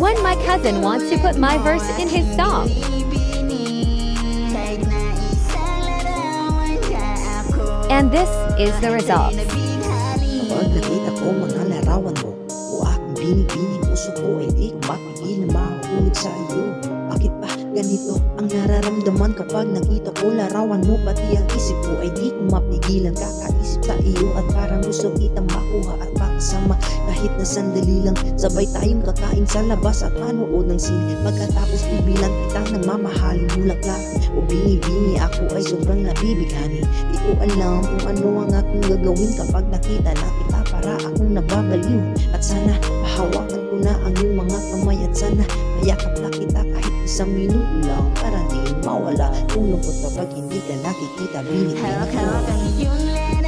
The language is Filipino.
when my cousin wants to put my verse in his song. And this is the result. Kapag nakita ko mga larawan mo o aking binibining puso ko ay di ko mapigil na mahulog sa iyo. Bakit ba ganito ang nararamdaman kapag nakita ko larawan mo? Pati ang isip ko ay di ko mapigilan kakaisip sa iyo at parang gusto kitang makuha at makasama kahit na sandali lang. Sabay tayong kakain sa labas at manood ng sine. Pagkatapos bibilang kitang nagmamahaling bulaklak o binibini, ako ay sobrang nabibighani. Di ko alam kung ano ang aking gagawin kapag nakita na kita, para akong nababaliw. At sana mahawakan ko na ang iyong mga kamay at sana mayakap na kita kahit isang minuto lang para di mawala kung lungkot kapag hindi ka nakikita. Binigyan ako.